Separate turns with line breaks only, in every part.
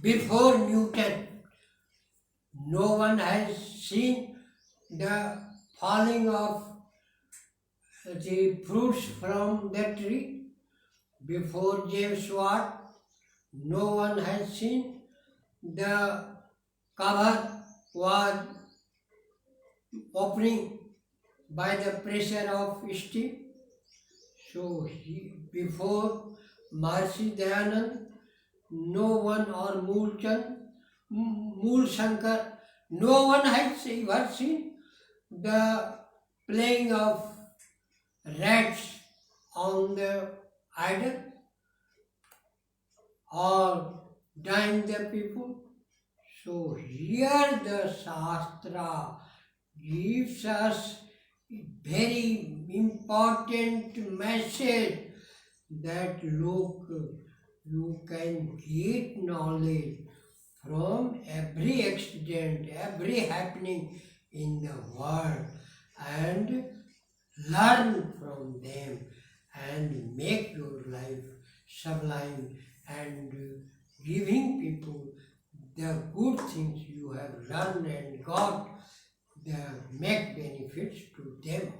Before Newton, no one has seen the falling of the fruits from the tree. Before James Watt, no one has seen the cover was opening by the pressure of steam. So before Maharishi Dayanand, no one or Mool Shankar, no one has ever seen the playing of rats on the idol or dying the people. So here the Shastra gives us a very important message that look, you can get knowledge from every accident, every happening in the world and learn from them and make your life sublime and giving people the good things you have learned and got the make benefits to them.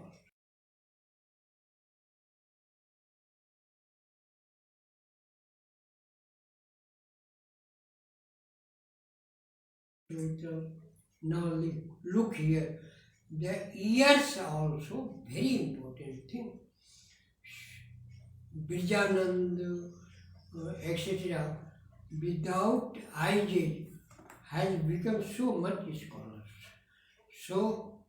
Now look here, the ears are also very important thing. Birjanand, etc. without eyes has become so much scholars. So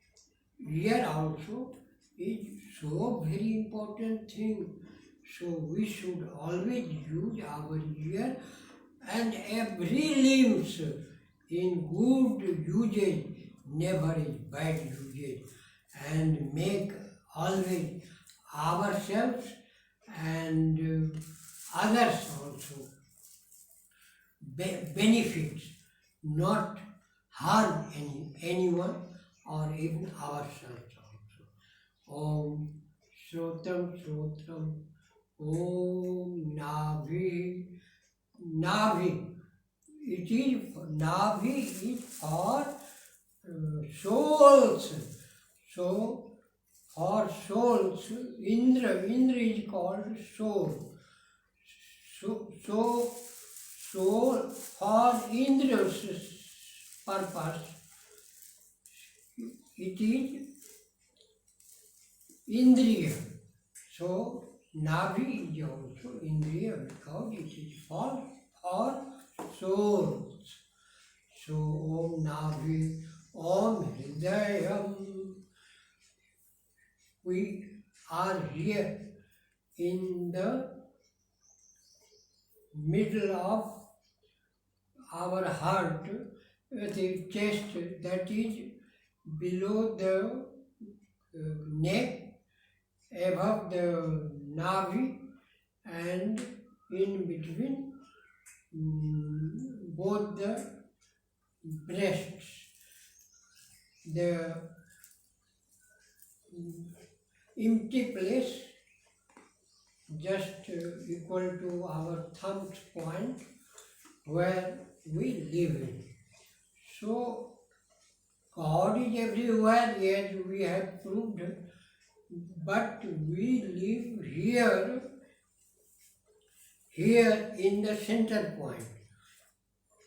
ear also is so very important thing. So we should always use our ear and every limbs in good usage, never is bad usage, and make always ourselves and others also benefits, not harm anyone or even ourselves also. Om Shrotam Shrotam Om Navi. It is Navi is for souls. So for souls, Indra is called soul. So soul for Indra's purpose, it is Indriya. So Navi is also Indriya because it is for souls. So Om Navi, Om Hridayam. We are here in the middle of our heart, the chest that is below the neck, above the navi, and in between both the breasts. The empty place just equal to our thumb's point where we live in. So God is everywhere, yes, we have proved, but we live here in the center point.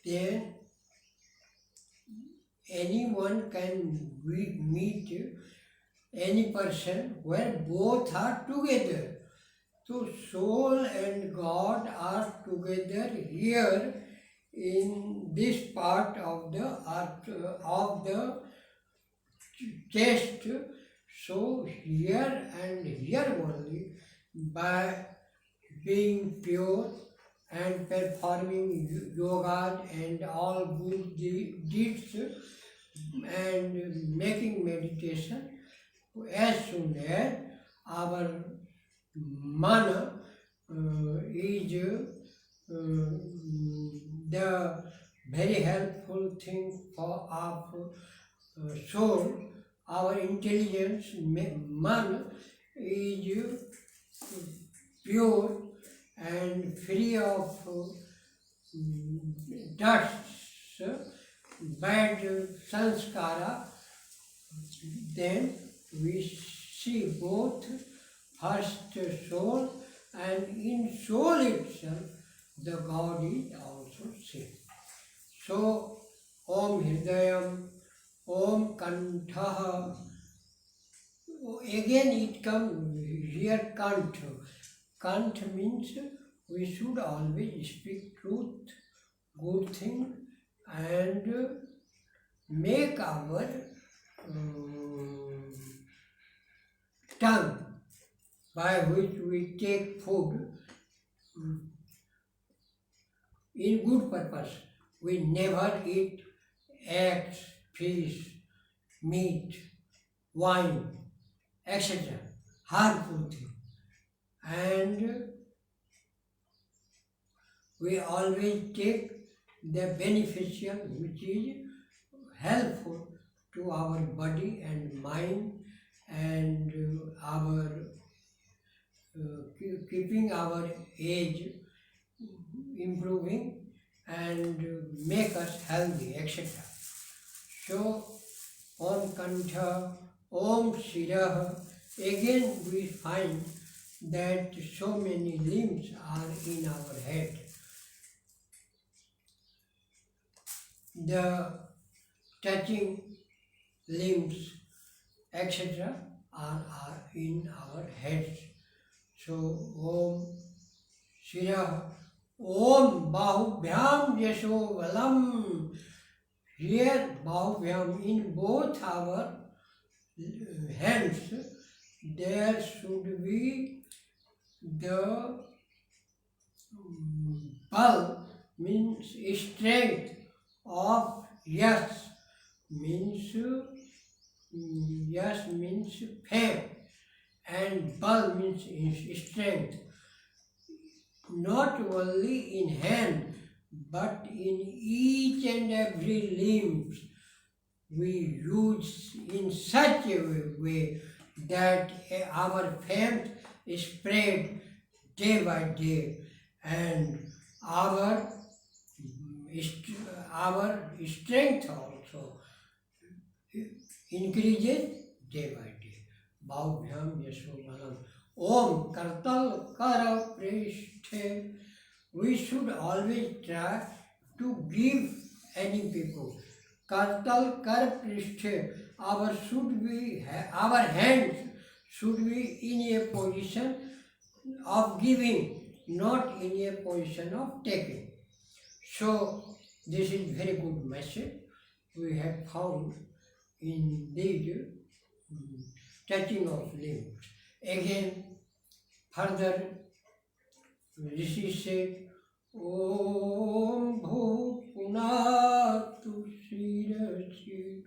Then anyone can meet any person where both are together. So soul and God are together here in this part of the earth, of the chest. So here and here only, by being pure and performing yoga and all good deeds and making meditation, as soon as our mana is the very helpful thing for our soul, our intelligence, mana is pure and free of dusts, bad sanskara, then we see both first soul, and in soul itself the God is also same. So, Om Hridayam, Om Kantha, again it comes here Kantha. Kantha means we should always speak truth, good thing, and make our tongue by which we take food in good purpose. We never eat eggs, fish, meat, wine, etc. harmful thing. And we always take the beneficial, which is helpful to our body and mind, and our keeping our age improving, and make us healthy, etc. So, Om Kantha, Om Shirah, again we find that so many limbs are in our head. The touching limbs, etc., are in our heads. So, Om Shirah, Om Bahubhyam Yasho Valam. Here, Bahubhyam, in both our hands, there should be the bal, means strength of Yash, means Yash means fame, and bal means strength. Not only in hand, but in each and every limb we use in such a way that our fame is spread day by day, and our strength also increases day by day. Bhavbhyam Yasho Balam. Om Kartal Kara Prishte. We should always try to give any people. Kartal Kar Prishte. Our hands should be in a position of giving, not in a position of taking. So, this is very good message we have found in these touching of limbs. Again, further, Rishi said, Om Bhu Punatu Shirasi.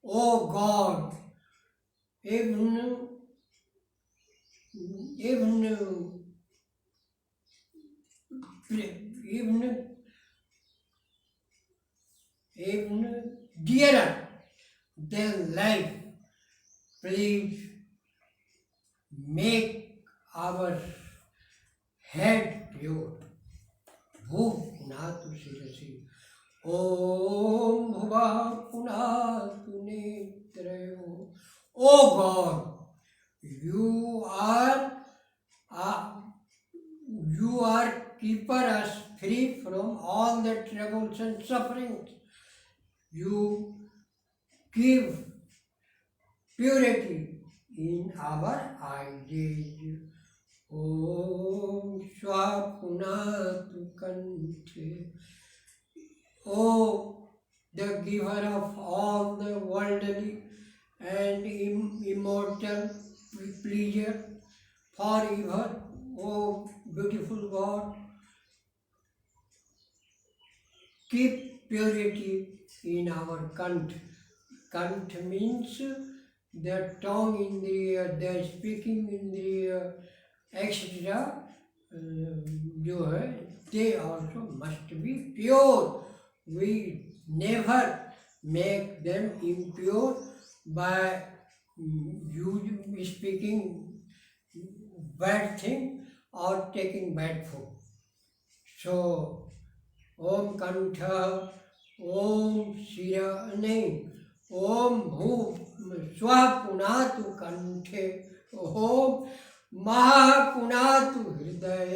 O God, even dearer than life, please make our head pure. Bhuv Punatu Shirasi. Om Bhuva Punatu Netrayo. O God, you are keeper us free from all the troubles and sufferings. You give purity in our eyes. Om Swapunatu Kante. O the giver of all the worldly and immortal pleasure forever, O beautiful God, keep purity in our kant. Kant means the tongue, indriya, the speaking indriya, etc. They also must be pure. We never make them impure by you speaking bad thing or taking bad food. So, ओम कंठ, ओम शिर नहीं, ओम भू स्व पुनातु कंठे, ओम महा पुनातु हृदय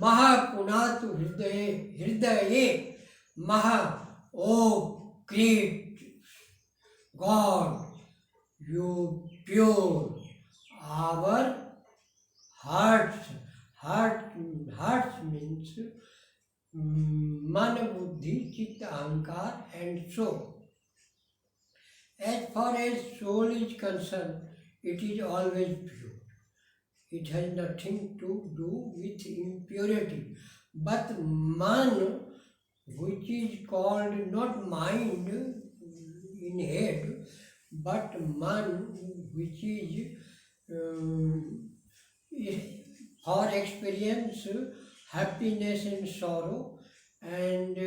महा पुनातु हृदये महा। Oh great God, you pure our hearts. Hearts means mana, buddhi, chitta, ahankar and so. As far as soul is concerned, it is always pure. It has nothing to do with impurity. But man, which is called not mind in head, but man, which is for experience happiness and sorrow and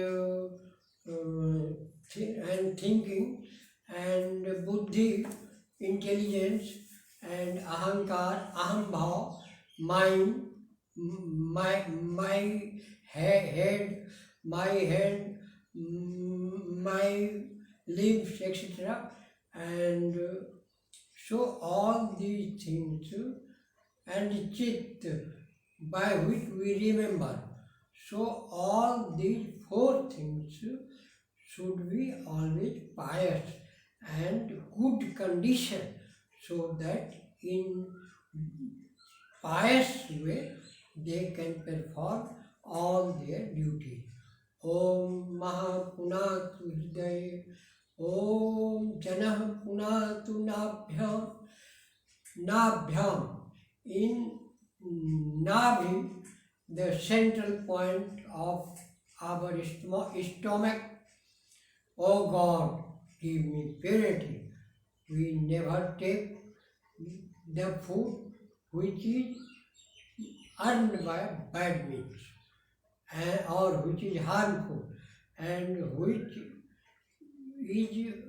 and thinking and buddhi, intelligence and ahankar, ahambhav, mind, my head, my hand, my limbs, etc. And so all these things and chit by which we remember. So all these four things should be always pious and good condition, so that in pious way they can perform all their duties. Om Maha Punatu Hridaye, Om Janah Punatu Nabhyam. In Navi, the central point of our stomach, O God, give me purity. We never take the food which is earned by bad means, or which is harmful, and which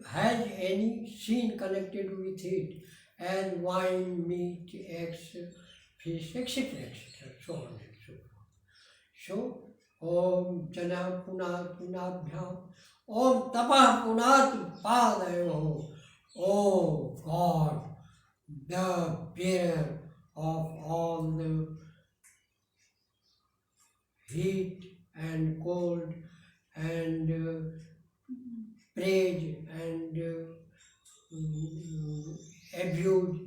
has any sin connected with it, as wine, meat, eggs, fish, etc., etc., so on and so forth. So, Om Jana Punabhyam, Om Tapah Punat Padayo, O God, the bearer of all the heat and cold and praise and abuse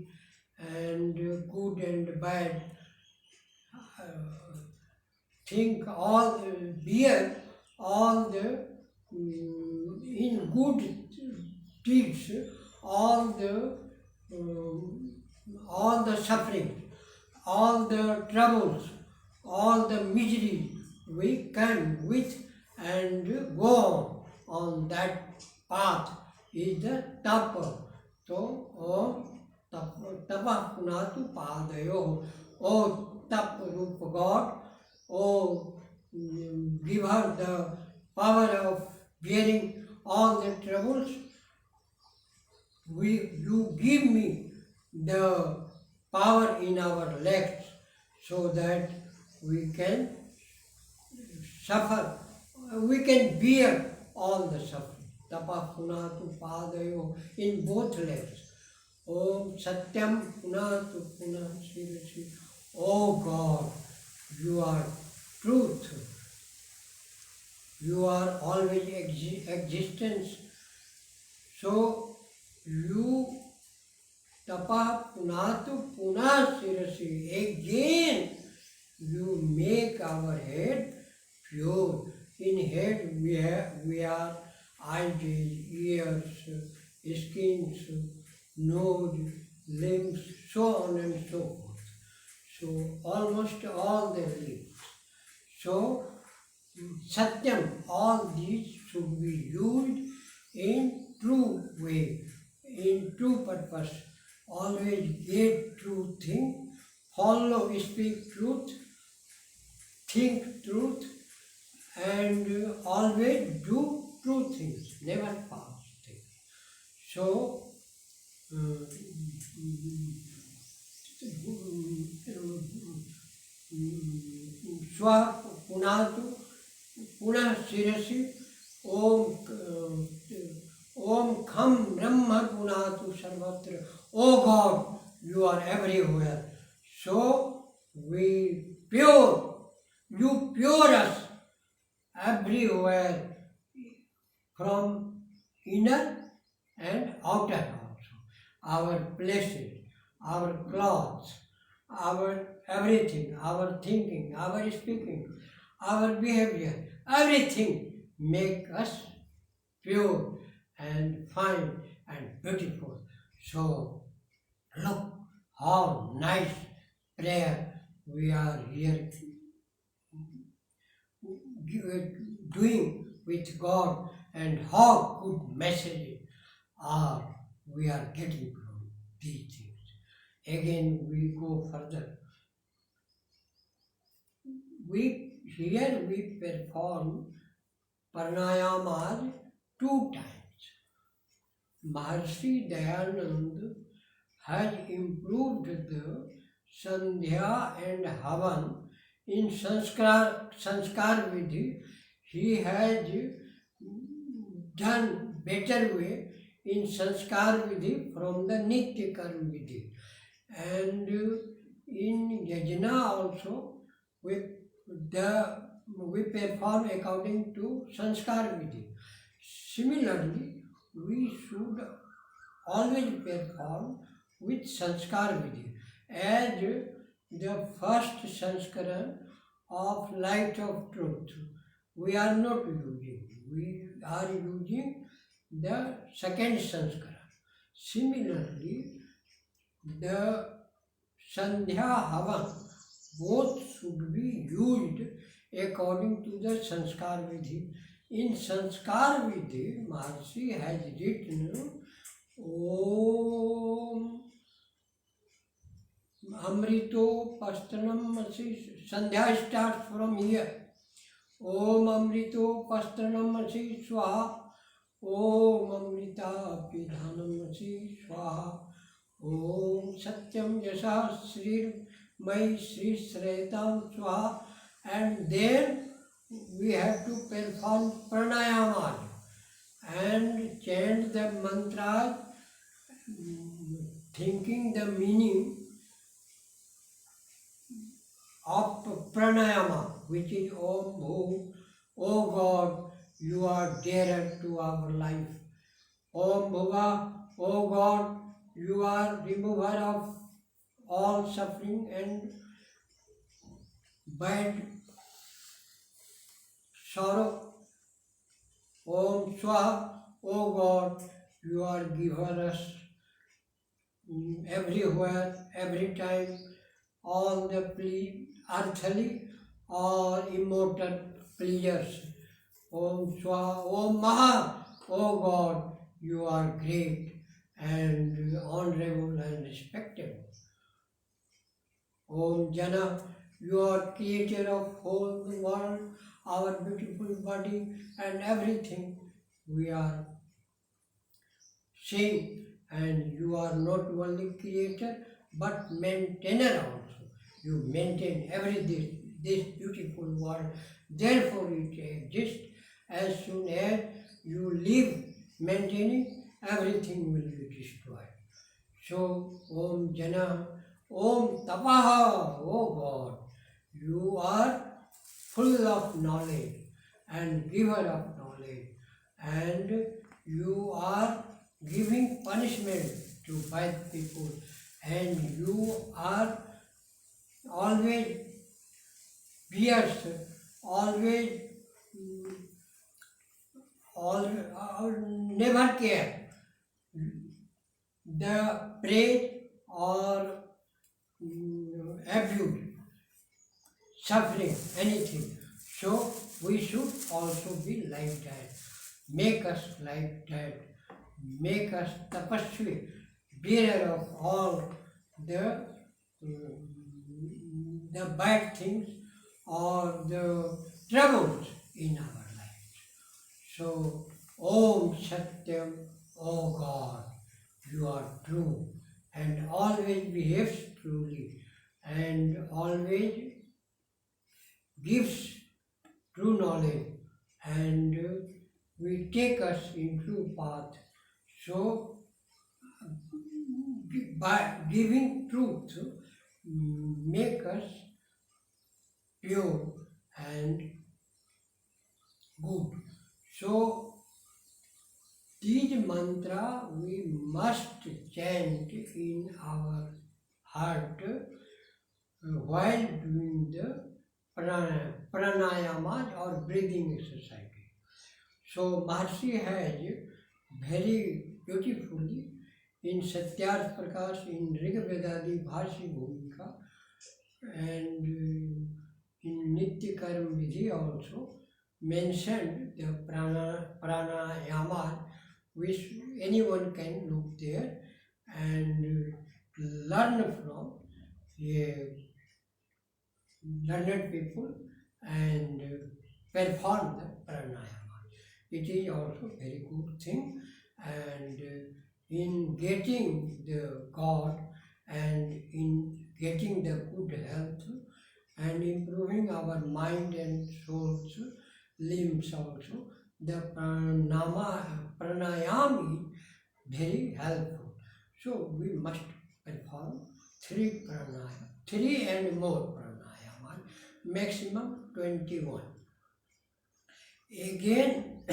and good and bad. Think all, bear all the in good deeds, all the suffering, all the troubles, all the miseries we come with and go on that path is the tapa. So, Om Tapa Punatu Padayo. O Tap Rupa God, O give her the power of bearing all the troubles. You give me the power in our legs so that we can suffer, we can bear all the suffering. Tapa Punatu Padayo in both legs. Om Satyam Punatu Punasirasi. Oh God, you are truth. You are always existence. So you Tapa Punatu Punasirasi. Again you make our head pure. In head we are eyes, ears, skins, nose, limbs, so on and so forth. So almost all the limbs. So Satyam, all these should be used in true way, in true purpose. Always get true thing, follow, speak truth, think truth, and always do true things, never false things. So, स्व पुनातु पुनः शिरसि ओम ओम खम ब्रह्म पुनातु सर्वत्र. Oh God, you are everywhere. So we you pure us everywhere from inner and outer also. Our places, our clothes, our everything, our thinking, our speaking, our behavior, everything make us pure and fine and beautiful. So look how nice prayer we are here doing with God, and how good messages are we are getting from these things. Again we go further. Here we perform pranayamas 2 times. Maharshi Dayanand has improved the Sandhya and Havan in Sanskar Vidhi. He has done better way in Sanskar Vidhi from the Nitya Karma Vidhi. And in Yajna also we perform according to Sanskar Vidhi. Similarly, we should always perform with Sanskar Vidhi, as the first Sanskaran of light of truth we are not using. We are using the second Sanskaran. Similarly, the Sandhya Havan both should be used according to the Sanskar Vidhi. In Sanskar Vidhi, Maharshi has written Om Amrito Pastanam Asi. Sandhya starts from here. Om Amrito Pastanam Asi Swaha. Om Amrita Pidhanam Asi Swaha. Om Satyam Yasha Sri Mai Sri Sretam Swaha. And then we have to perform pranayama and chant the mantra, thinking the meaning of pranayama, which is Om Bhu. O God, you are dearer to our life. Om Bhuva, O God, you are remover of all suffering and bad sorrow. Om Swaha, O God, you are giver us everywhere, every time, all the earthly or immortal pleasures. Om Swaha, Om Maha, O God, you are great and honorable and respectable. Om Jana, you are creator of whole the world, our beautiful body and everything we are seeing, and you are not only creator but maintainer also. You maintain this beautiful world, therefore it exists. As soon as you leave maintaining, everything will be destroyed. So, Om Jana, Om Tapaha, O God, you are full of knowledge and giver of knowledge, and you are giving punishment to bad people, and you are always fierce, always never care the praise or abuse, suffering, anything. So we should also be like that. Make us like that. Make us tapasvi, bearer of all the bad things or the troubles in our lives. So, Om Satyam, O God, you are true and always behaves truly and always gives true knowledge and will take us into path. So by giving truth, make us pure and good. So these mantra we must chant in our heart while doing the pranayamas or breathing exercise. So Mahasi has very beautifully in Satyarth Prakash, in Rig Vedadi Bhashi Bhumika, and in Nitya Karma Vidhi also mentioned the pranayama, which anyone can look there and learn from learned people and perform the pranayama. It is also a very good thing, and in getting the God and in getting the good health and improving our mind and souls, limbs also, the pranayam is very helpful. So we must perform three and more pranayama, maximum 21. Again,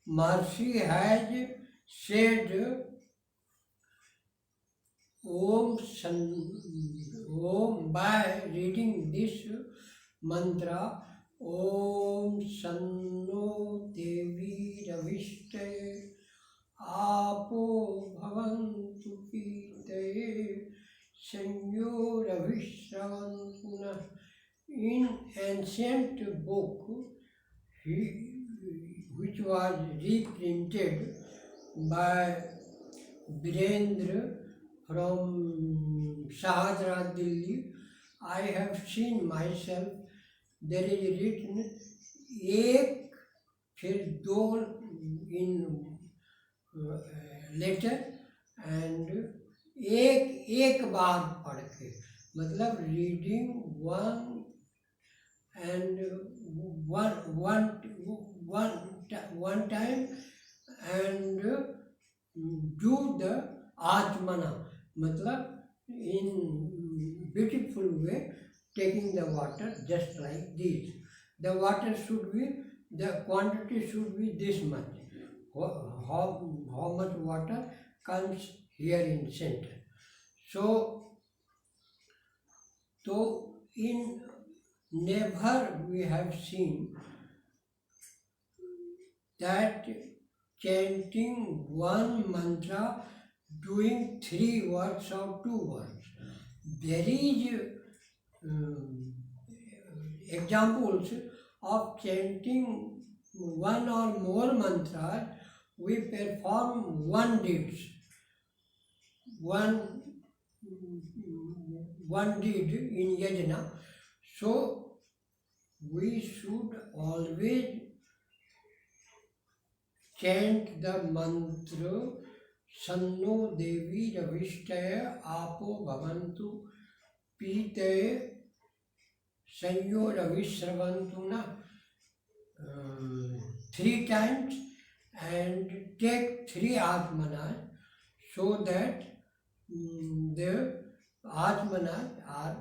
Mahasi has said Om by reading this mantra Om Sanno Devi Ravishte Apo Bhavantu Pitaye Sanyo Ravishravantuna. In ancient book, which was reprinted by Birendra from Shahadra, Delhi, I have seen myself, there is written एक फिर दो in letter and एक बार पढ़ के, मतलब reading one time and do the atmana, मतलब in beautiful way, taking the water just like this. The water should be, the quantity should be this much. How much water comes here in center. So in never we have seen that chanting one mantra, doing 3 words or 2 words. There is examples of chanting one or more mantras. We perform one deeds, one deed in yajna. So we should always chant the mantra Sanno Devi Ravishtaya Apo Bhavantu Pite Sanyo Ravisravantuna 3 times and take 3 atmanas, so that the atmanas are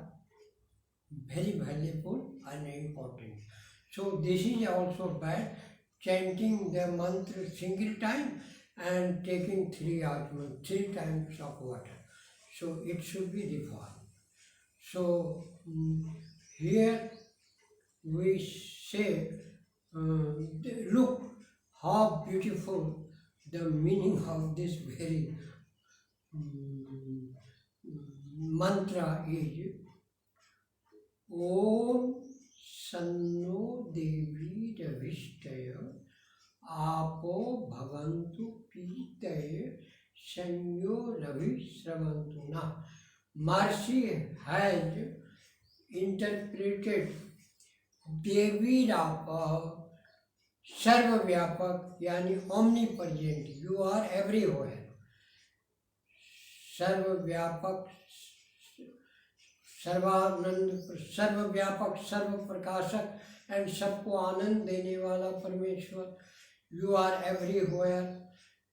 very valuable and important. So this is also bad, chanting the mantra single time and taking 3 atmanas, 3 times of water. So it should be reformed. So here we say, look how beautiful the meaning of this very mantra is. Om Sanno Devi Ravishtaya Apo Bhavantu Pitaye Sanyo Ravisravantuna. Mahasi has interpreted Devi Rapa Sarva Vyapak, yani omnipresent, you are everywhere. Sarva Vyapak, Sarbananda, सर्वव्यापक, सर्व प्रकाशक and सबको आनंद देने वाला परमेश्वर। You are everywhere,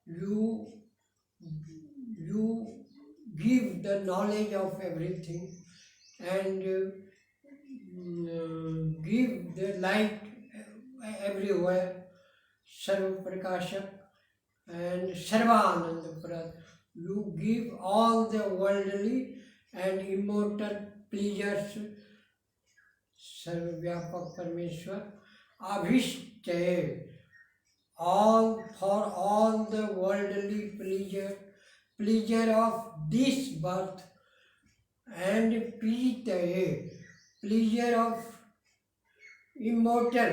you give the knowledge of everything and give the light everywhere, Sarva Prakashak and Sarvanand Prad. You give all the worldly and immortal pleasures, Sarvavyapak Parmeshwar. Abhishtay, all for all the worldly pleasure of this birth, and Pitaye, pleasure of immortal,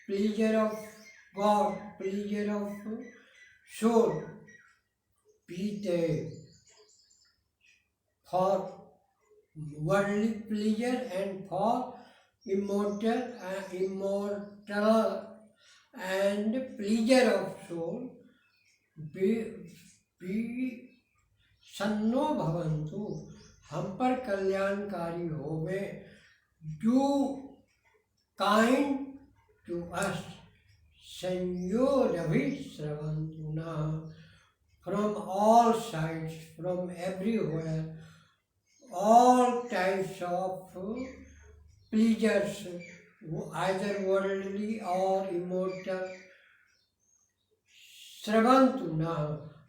pleasure of God, pleasure of soul, Pitaye, for worldly pleasure and for immortal and pleasure of soul, be Sanno भवन्तु, हम पर कल्याणकारी होवे, do kind to us, संयोरभि श्रवन्तु न, from all sides, from everywhere, all types of pleasures, either worldly or immortal, Sravantu na,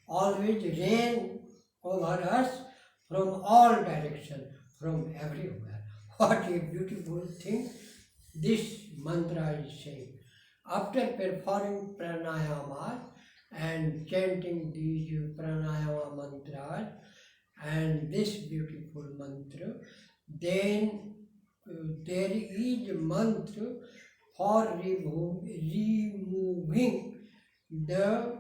always rain over us from all directions, from everywhere. What a beautiful thing this mantra is saying. After performing pranayama and chanting these pranayama mantras and this beautiful mantra, then there is a mantra for removing the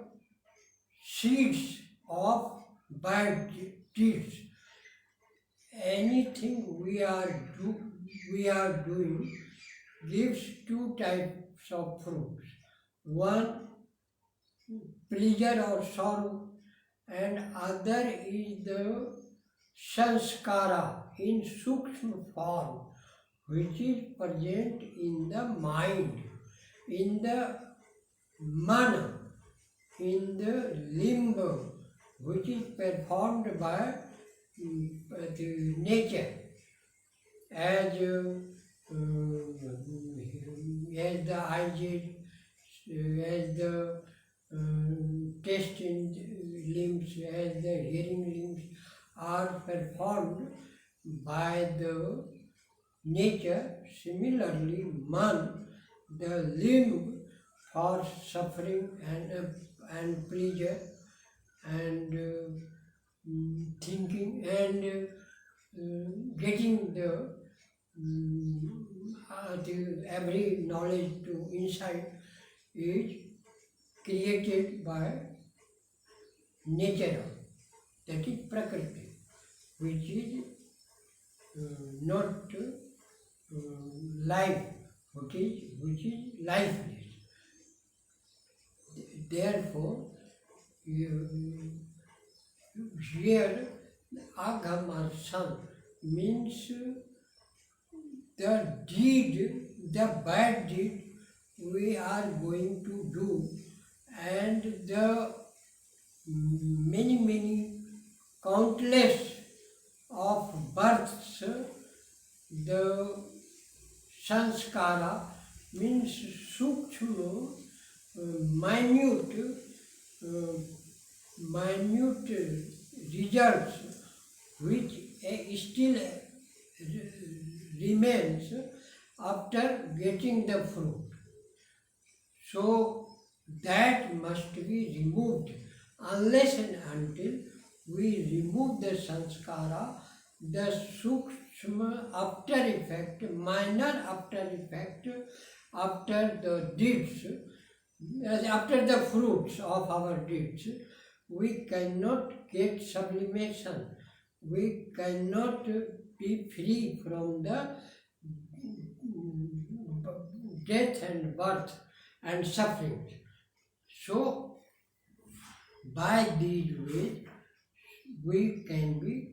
seeds of bad deeds. Anything we are doing gives two types of fruits. One, pleasure or sorrow, and other is the sanskara in sukshma form, which is present in the mind, in the mana, in the limb, which is performed by the nature, as the eyes, as the taste in limbs, as the hearing limbs are performed by the nature. Similarly, man, the limb for suffering and pleasure and thinking and getting the every knowledge to insight is created by nature, that is Prakriti, which is not life, which is lifeless. Therefore, here Agham or son means the deed, the bad deed we are going to do, and the many countless of births, the sanskara means sukshma, minute results which still remains after getting the fruit. So that must be removed. Unless and until we remove the sanskara, the sukshma after effect, minor after effect, after the deeds, after the fruits of our deeds, we cannot get sublimation. We cannot be free from the death and birth and suffering. So, by these ways, we can be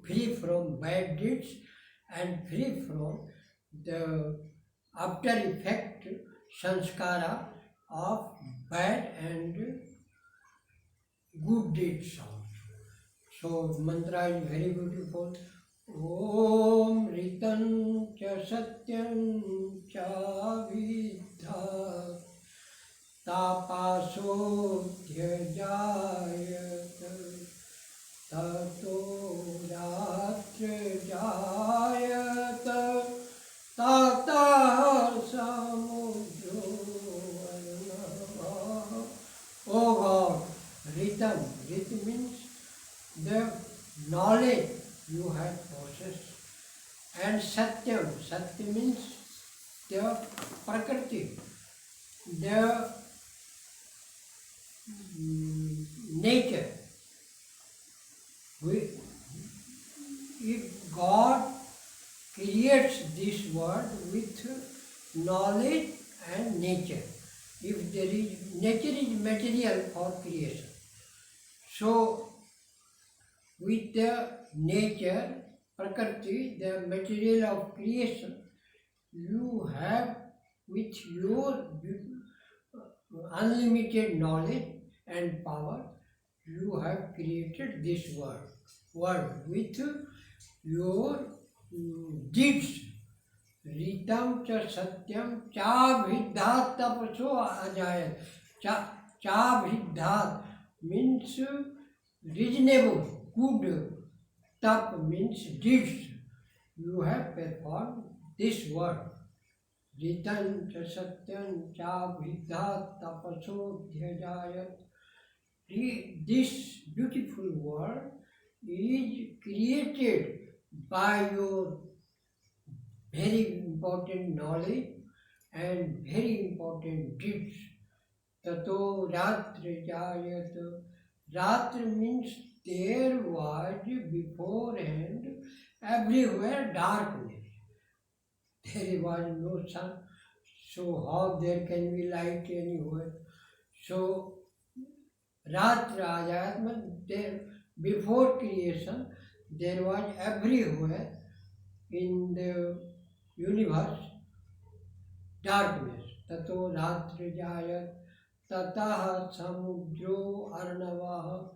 free from bad deeds and free from the after effect sanskara of bad and good deeds also. So mantra is very beautiful. Om Ritam cha Satyam cha Vidha Tapaso Dhyajayat Tato Ratra Jayat Tata Samudro Varnava. Oh God, Ritam. Rit means the knowledge you have possessed. And Satyam. Satyam means the Prakriti, the nature. If God creates this world with knowledge and nature, if there is, nature is material for creation. So, with the nature, Prakriti, the material of creation, you have with your unlimited knowledge and power, you have created this world with your deeds. Ritam cha satyam cha vidhat tapaso ajayat. Cha vidhat means reasonable, good. Tap means deeds. You have performed this work. Ritam cha satyam cha vidhat tapaso dhyajayat. This beautiful world is created by your very important knowledge and very important deeds. Tato ratra jayat. Ratra means there was beforehand everywhere darkness. There was no sun, so how there can be light anywhere? So Ratra Ajayat means there before creation there was everywhere in the universe darkness. Tato Ratra Jayat Tataha Samudro Arnavaha.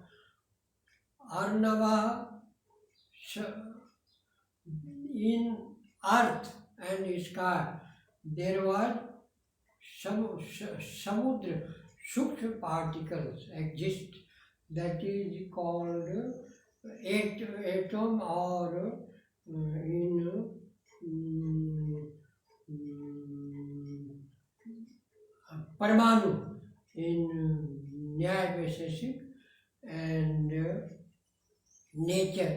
Arnavaha in earth and sky there was samudra, sukshma particles exist, that is called atom or in Parmanu in Nyaya Vaisheshik and nature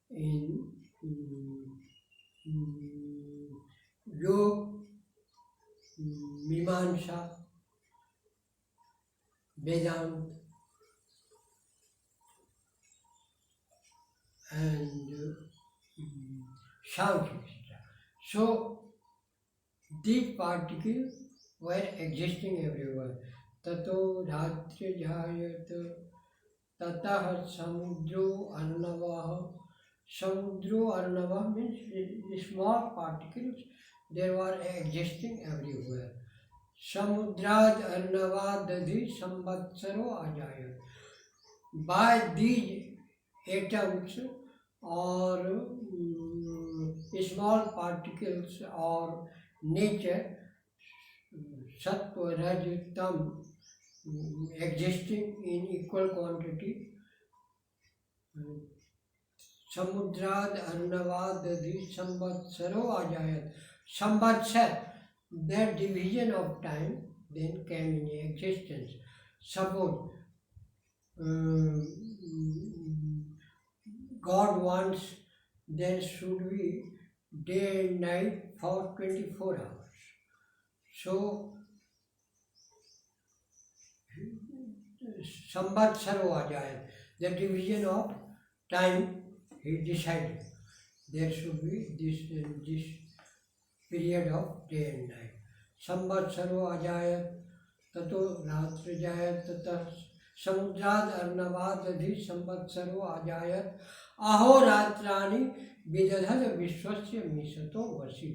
in Yog, Mimamsa, Vedanta and Sankhya, etc. So these particles were existing everywhere. Tato Ratra Jayat Tatah Samudro Arnavaha. Samudro Arnava means small particles, they were existing everywhere. Samudrad Arnavadadhi Samvatsaro Ajaya. By these atoms or small particles or nature, Sattva, Raj, Tam, existing in equal quantity, Samudrad Arnavadadhi Samvatsaro Ajayat. Samvatsar, the division of time then came in existence. Suppose God wants there should be day and night for 24 hours. So Samvatsaro Ajayat, the division of time he decided. There should be this period of day and night. Samvatsaro Ajayat Tato Ratra Jayat Tata समुद्राद अर्णवादधि संवत्सरो अजायत अहोरात्राणि विदधत विश्वस्य मिशतो वशी.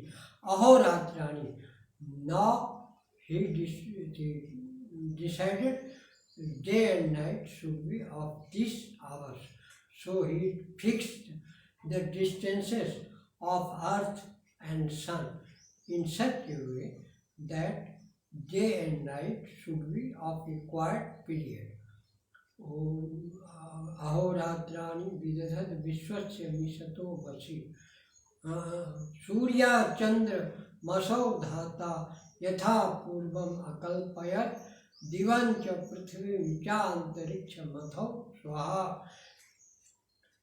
Ahoratrani. Now he decided day and night should be of these hours. So he fixed the distances of earth and sun in such a way that day and night should be of required period. अहोरात्राणि विदधत विश्वस्य मिशतो वशी. सूर्य चंद्र मसौ धाता यथा पूर्वम अकल्पयत दिवं च पृथ्वी चांतरिक्ष मथौ स्वाहा.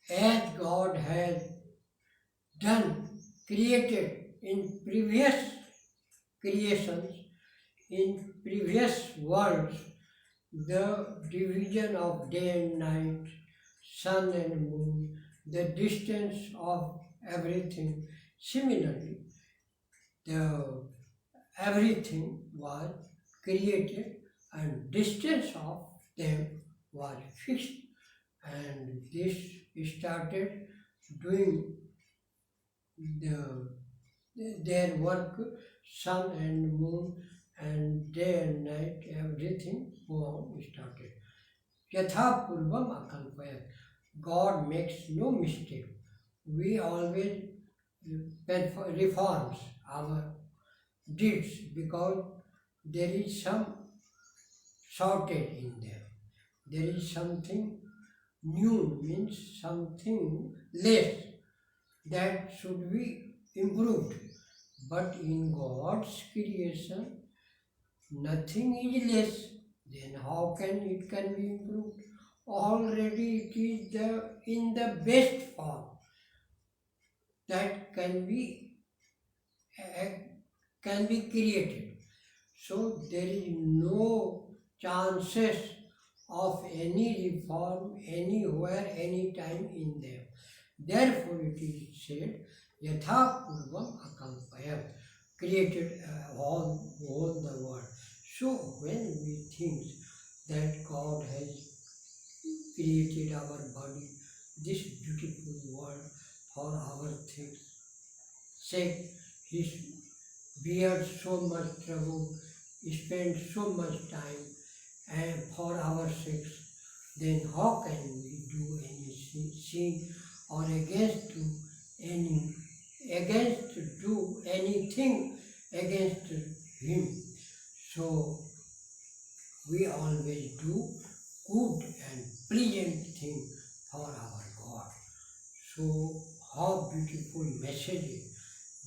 As God has done, created in previous creations, in previous worlds, the division of day and night, sun and moon, the distance of everything. Similarly, everything was created and distance of them was fixed, and this started doing their work, sun and moon and day and night, everything started. Yatha purvam akalpayat. God makes no mistake. We always reforms our deeds because there is some shortage in them. There is something new, means something less that should be improved. But in God's creation, nothing is less. Then how can it can be improved? Already it is in the best form that can be created. So there is no chances of any reform anywhere, anytime in them. Therefore it is said, Yatha Purvam Akalpayat, created all the world. So when we think that God has created our body, this beautiful world for our sake, he bears so much trouble, spends so much time and for our sakes, then how can we do any sin or do anything against him? So we always do good and pleasant thing for our God. So how beautiful messages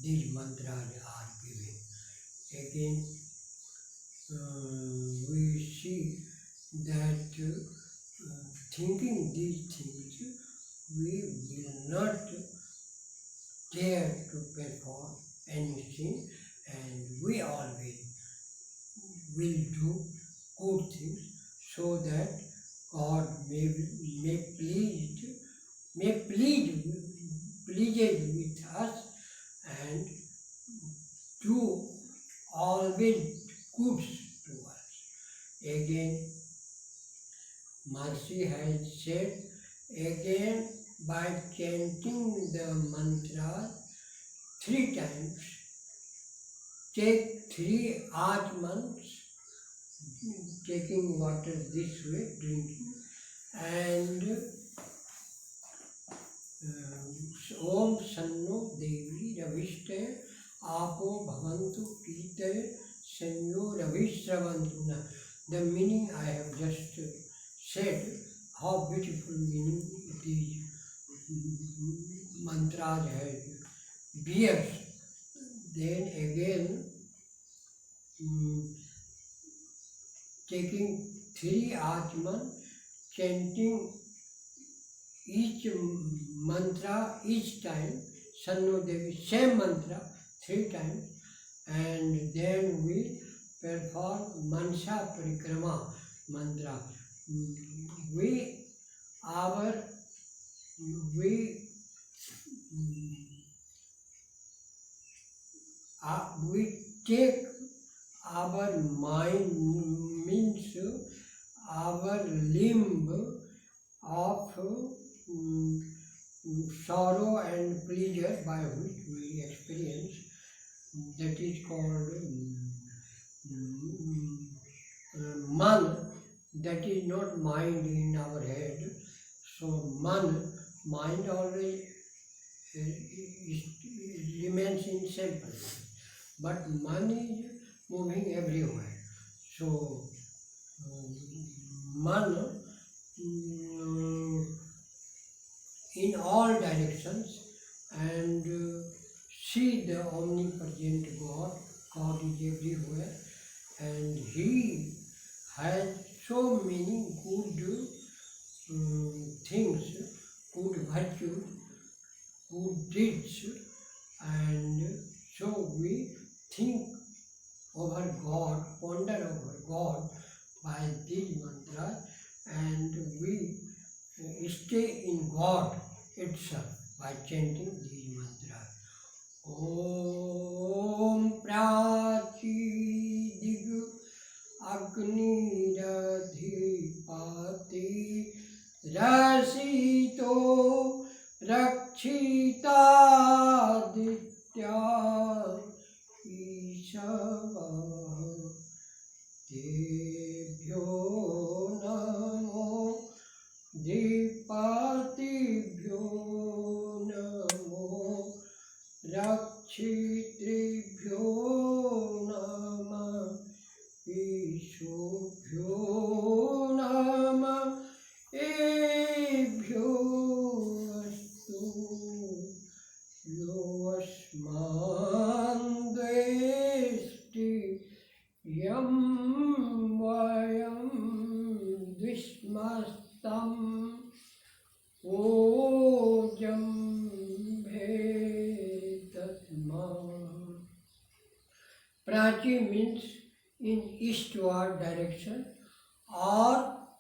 these mantras are giving. Again, we see that thinking these things, we will not dare to perform any sin, and we always will do good things so that God may please with us and do always goods to us. Again, Mercy has said, again by chanting the mantra 3 times, take 3 Atmans, taking water this way, drinking, and Om Sanno Devi Ravishte Apo Bhavantu Pite Sanyo Ravishravantuna. The meaning I have just said, how beautiful meaning these mantras have bears. Then again, taking 3 Atman, chanting each mantra each time, Sanno Devi, same mantra 3 times, and then we perform Mansa Parikrama mantra. We take our mind, means our limb of sorrow and pleasure by which we experience, that is called man, that is not mind in our head. So mind always remains in simple, but man is moving everywhere. So man in all directions, and see the omnipresent God. God is everywhere, and He has so many good things, good virtues, good deeds, and so we think over God, ponder over God by these mantras, and we stay in God itself by chanting these mantras. Om Prachi Dig Agni Radhipati Rasito Rakshita Ditya Ishava Debhyo Namo Dipatibhyo Namo Rakshitribhyo Nama Ishubhyo Nama Ebhyo Astu Yosman Dvesti Yam Vayam Dvishmastam Ojam Bhetatma. Prachi means in eastward direction or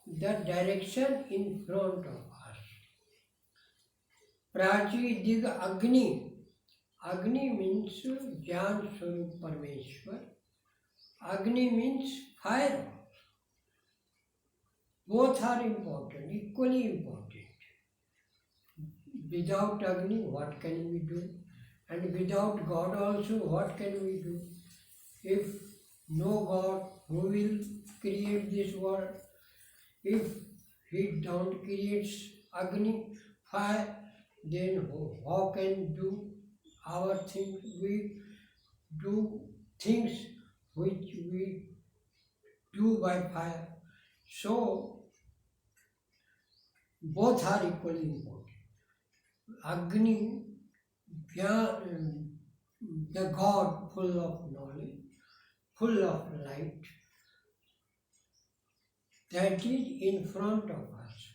the direction in front of us. Prachi Dig Agni. Agni means Jnan Swarup Parmeshwar. Agni means fire. Both are important, equally important. Without Agni, what can we do? And without God also, what can we do? If no God, who will create this world? If He don't create Agni, fire, then how can do our things? We do things which we do by fire. So, both are equally important. Agni, the God full of knowledge, full of light, that is in front of us.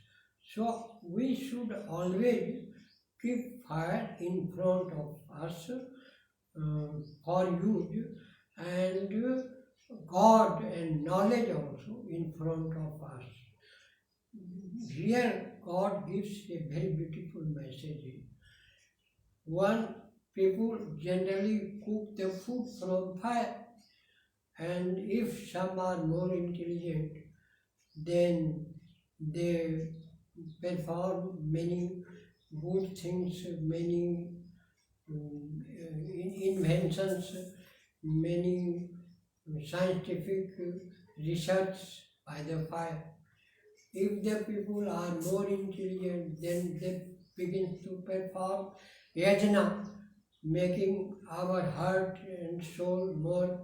So we should always keep fire in front of us for use, and God and knowledge also in front of us. Here God gives a very beautiful message. One, people generally cook the food from fire, and if some are more intelligent, then they perform many good things, many inventions, many scientific research by the fire. If the people are more intelligent, then they begin to perform yajna, making our heart and soul more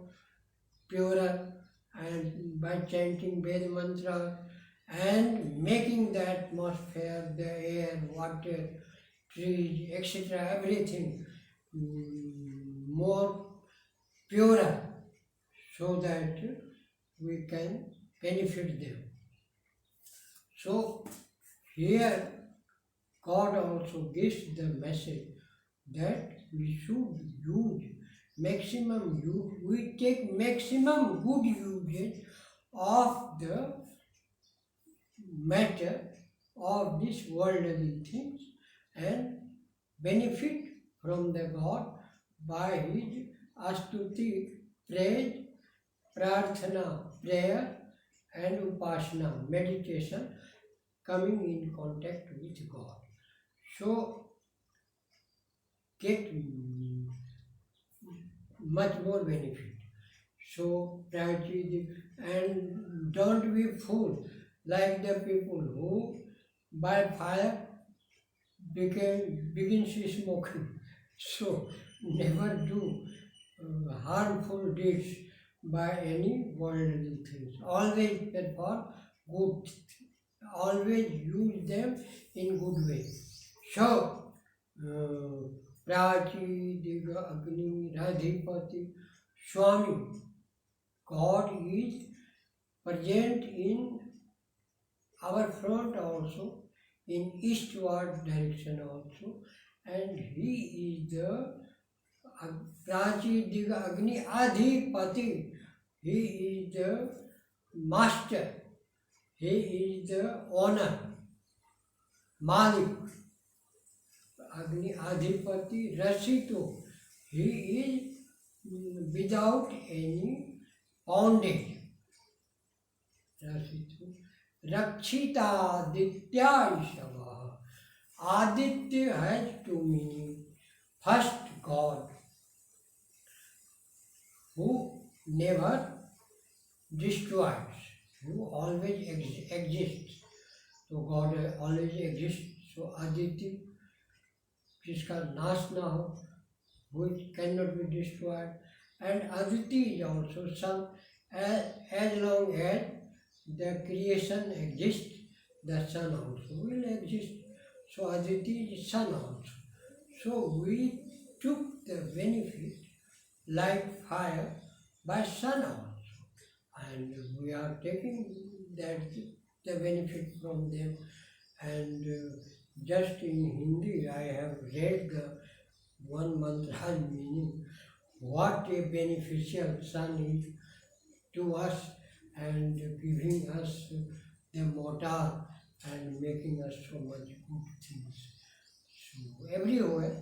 purer, and by chanting Ved mantra and making the atmosphere, the air, water, trees, etc., everything more purer, so that we can benefit them. So here God also gives the message that we should use maximum use, we take maximum good usage of the matter of these worldly things and benefit from the God by His astuti, praise, prarthana, prayer, and upasana, meditation, coming in contact with God. So get much more benefit. So priority and don't be fool like the people who by fire begins smoking. So never do harmful deeds by any worldly things. Always get for good. Always use them in good way. So Prachi, Diga, Agni, Radhipati, Swami, God is present in our front also, in eastward direction also, and He is the Prachi, Diga, Agni, Adhipati. He is the master. He is the owner, Malik. Agni Adhipati Rasito. He is without any bondage. Rasito. Rakshita Aditya Ishava. Aditya has two meanings. First, God, who never destroys, who always exists. So God always exists. So Aditya, जिसका नाश ना हो, which cannot be destroyed, and Aditi is also sun. As long as the creation exists, the sun also will exist. So Aditi is sun also. So we took the benefit like fire by sun also, and we are taking that the benefit from them. And just in Hindi, I have read the one mantra meaning, what a beneficial sun is to us and giving us the motor and making us so much good things. So everywhere,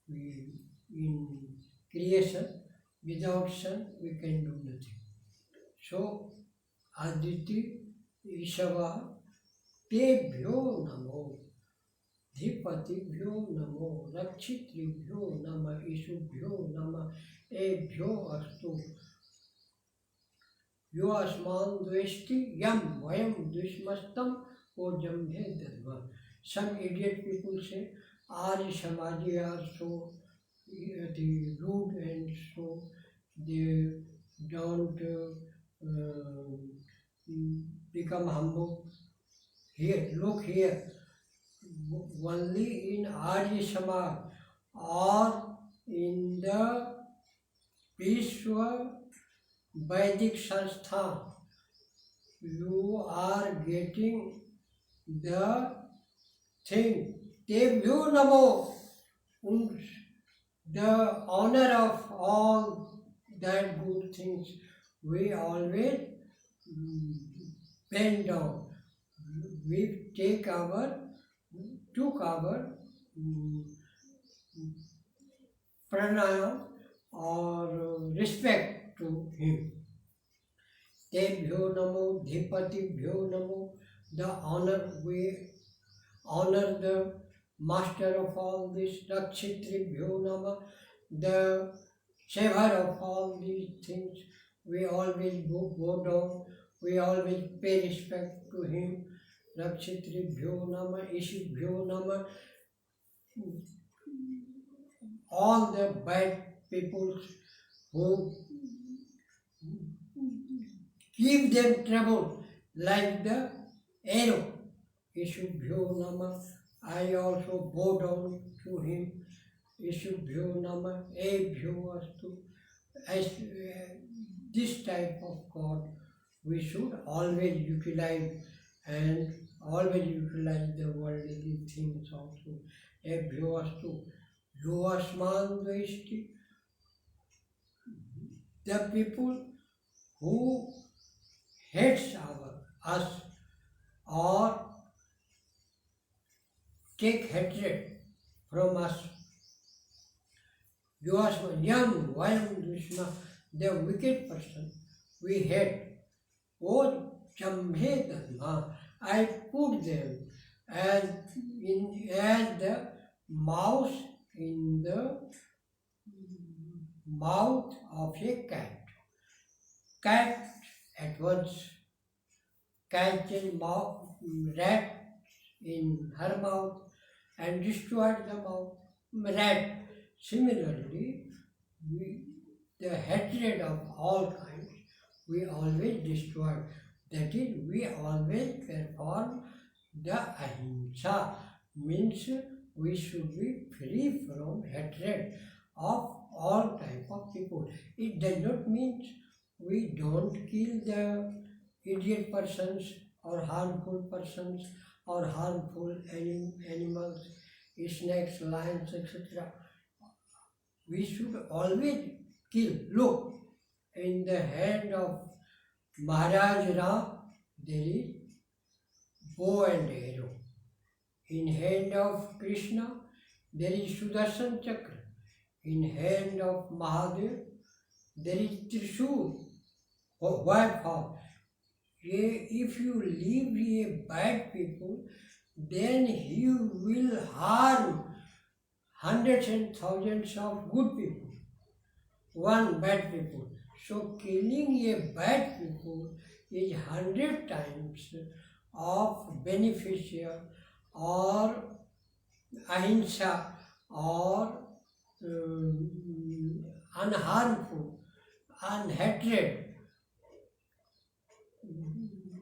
we in creation, without sun, we can do nothing. So Aditi Ishava Tebhyo Namo. Dhipatibhyo namo, rakshitibhyo nama, ishubhyo nama, ebhyo astu. Yo asman dveshti yam vayam dvishmastam ojam he dharma. Some idiot people say, Arya Samaji are so rude and so they don't become humble. Here, look here. Only in Arya Samaj or in the Vishwa Vedic Sanstha, you are getting the thing. Tebhyo Namo, the honor of all that good things, we always bend down. We took our pranayam or respect to him. Tebhyo namo, dhipatibhyo namo, the honor, we honor the master of all this, rakshitribhyo nama, the saver of all these things, we always bow down, we always pay respect to him. Rakshitribhyo nama, ishibhyo nama, all the bad people who give them trouble like the arrow. Ishubhyo nama, I also bow down to him. Ishubhyo nama, ebhyo astu. As this type of God we should always utilize, and always utilize the worldly things also. Ebhyo astu. Yo asman dveshti. The people who hates us or take hatred from us. Yoasman, Vayam Dushma, the wicked person we hate. Oh, Chambhe Dharma. I put them as as the mouse in the mouth of a cat. Cat at once catches rat in her mouth and destroyed the mouth. Rat. Similarly, we, the hatred of all kinds, we always destroy. That is, we always perform the ahimsa, means we should be free from hatred of all type of people. It does not mean we don't kill the idiot persons or harmful persons or harmful animals, snakes, lions, etc. We should always kill. Look, in the hand of Maharaj Ram, there is bow and arrow. In hand of Krishna, there is Sudarshan Chakra. In hand of Mahadev, there is Trishul. Why for? If you leave a bad people, then you will harm hundreds and thousands of good people. One bad people. So killing a bad people is 100 times of beneficial or ahimsa or unharmful, unhatred,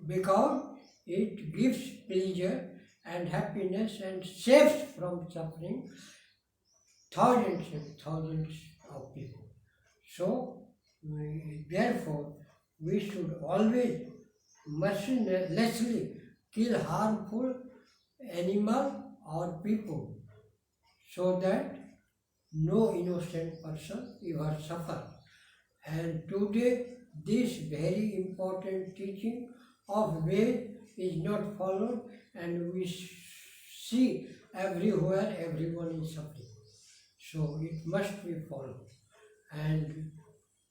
because it gives pleasure and happiness and saves from suffering thousands and thousands of people. So, therefore, we should always mercilessly kill harmful animal or people so that no innocent person ever suffer. And today, this very important teaching of Ved is not followed, and we see everywhere everyone is suffering. So it must be followed and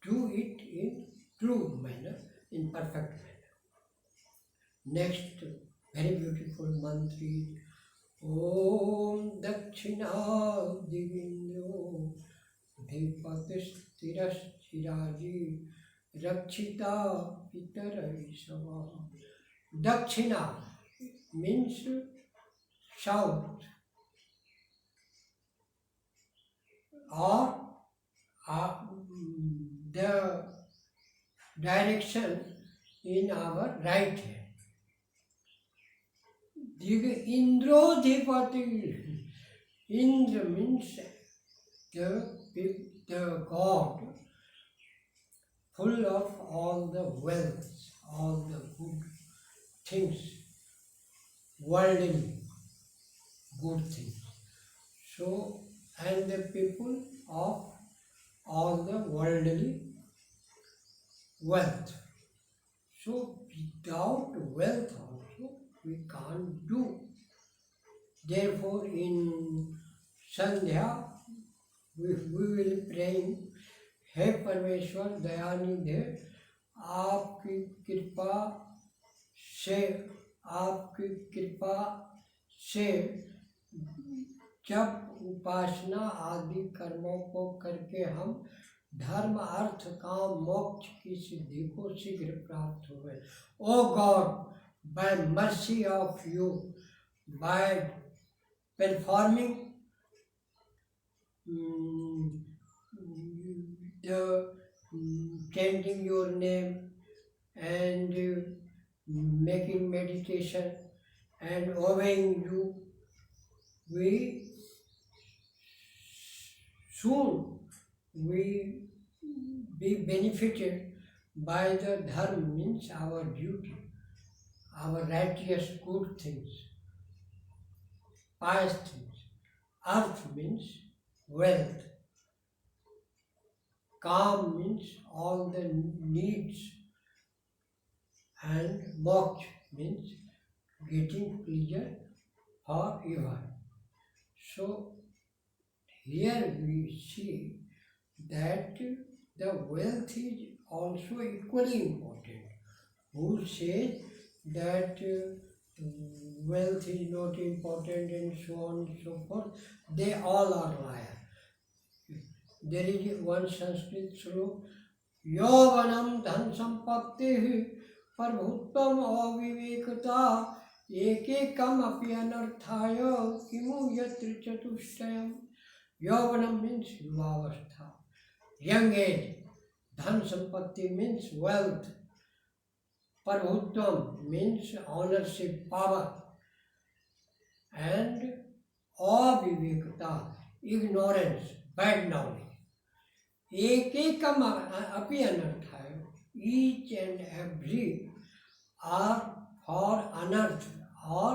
do it in true manner, in perfect manner. Next very beautiful mantra is Om Dakshina Divindyo Dhipatis Chiraji Rakshita Pitarai Sama. Dakshina means south or the direction in our right hand. Indrodhipati. Indra means the god, full of all the wealth, all the good things, worldly good things. So, and the people of all the worldly wealth. So, without wealth also we can't do. Therefore, in Sandhya, we will pray, हे परमेश्वर दयानिधे, आपकी कृपा से जब उपासना आदि कर्मों को करके हम धर्म अर्थ काम मोक्ष की सिद्धि को शीघ्र प्राप्त हुए. ओ God, by mercy of you, by performing the chanting your name and making meditation and obeying you, we soon we be benefited by the dharma, means our duty, our righteous good things, pious things. Arth means wealth. Kam means all the needs, and moksha means getting pleasure forever. So here we see that the wealth is also equally important. who says that wealth is not important and so on and so forth, they all are liars. There is one Sanskrit sloka, यौवनम धन संपत्ति प्रभुत्वम अविवेकता एकेकम अपि अनर्थाय किमु यत्र चतुष्टयम्. यौवनम means युवावस्था, young age. Dhan sampatti means wealth. Prabhutvam means ownership, power. And avivekata, ignorance, bad knowledge. Ekekam api anarthaya, each and every are for unearth or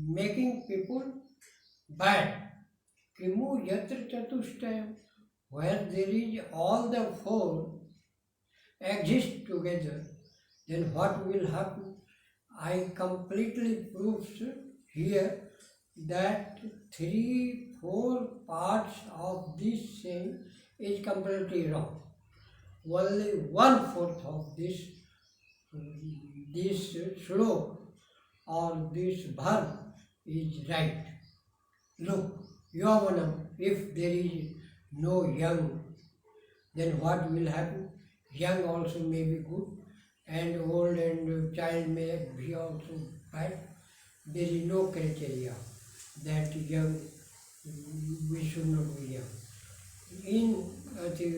making people bad. Kimu yatra chatushtayam, where there is all the four exist together, then what will happen? I completely proves here that 3-4 parts of this saying is completely wrong. Only 1/4 of this sloka or this verb is right. Look, Yavanam, if there is no young, then what will happen? Young also may be good, and old and child may be also bad. There is no criteria that young, we should not be young. In the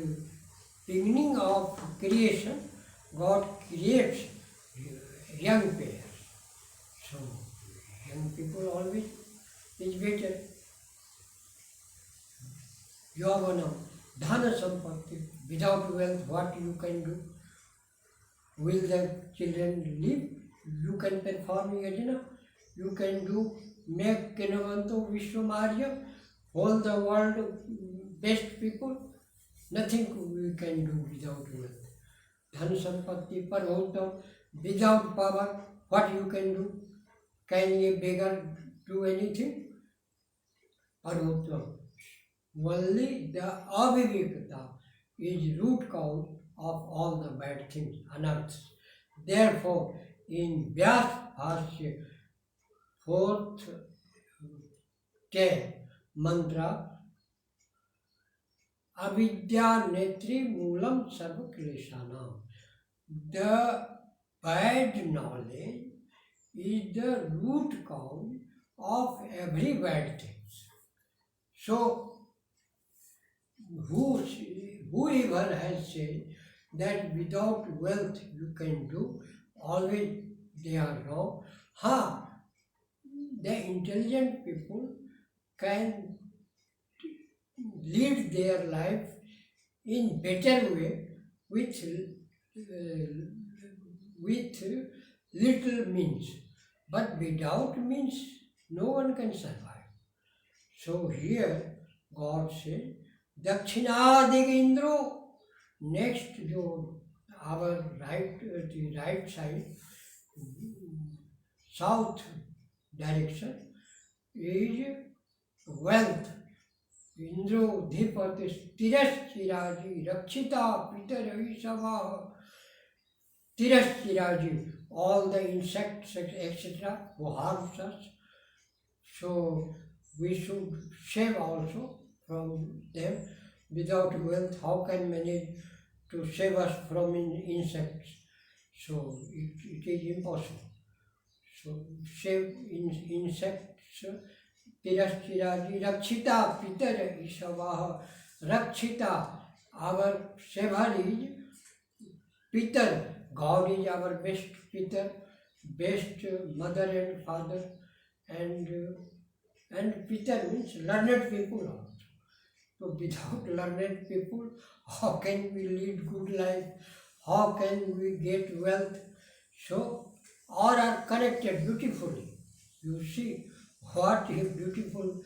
beginning of creation, God creates young pairs. So, young people always is better. Yavanam, dhana sampatti, without wealth, what you can do? Will the children live? You can perform yajna, you can do, make Kinavanto Vishwamarya, all the world best people. Nothing we can do without wealth. Dhan sampatti parvautam, without power, what you can do? Can a beggar do anything? Parvautam. Only the avivekata is root cause of all the bad things, anarthas. Therefore, in Vyas Bhashya, 4th 10 mantra, avidya netri moolam sarva kleshanam. The bad knowledge is the root cause of every bad thing. So, whoever has said that without wealth you can do, always they are wrong. The intelligent people can lead their life in better way with little means, but without means no one can survive. So here God said, Dakshinadigendro, next our right, the right side, south direction is wealth. Indro dhipati tirashiraji rakshita pitaravisava. Tirashiraji, all the insects etc. who harms us. So we should save also from them. Without wealth, how can manage to save us from insects? So it is impossible. So save insects. Tirashiraji rakshita pitara ishavaha. Rakshita, our saver is Pitar. God is our best Pitar, best mother and father, and Pitar means learned people also. So without learned people, how can we lead good life? How can we get wealth? So all are connected beautifully. You see what a beautiful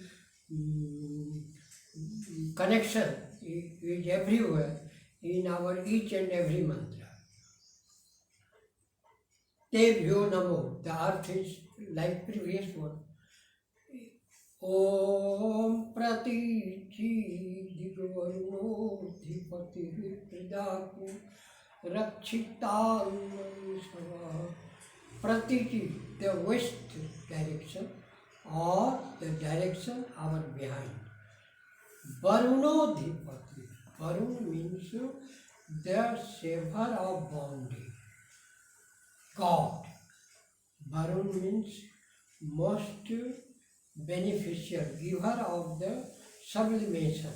connection is everywhere in our each and every mantra. Tebhyo namo, the earth is like previous one. Om pratichi digvarno dhipati pridatu Rakshita Pratiti, the west direction or the direction our behind. Varunodhipati. Varun means the saver of bounty. God. Varun means most beneficial, giver of the sublimation.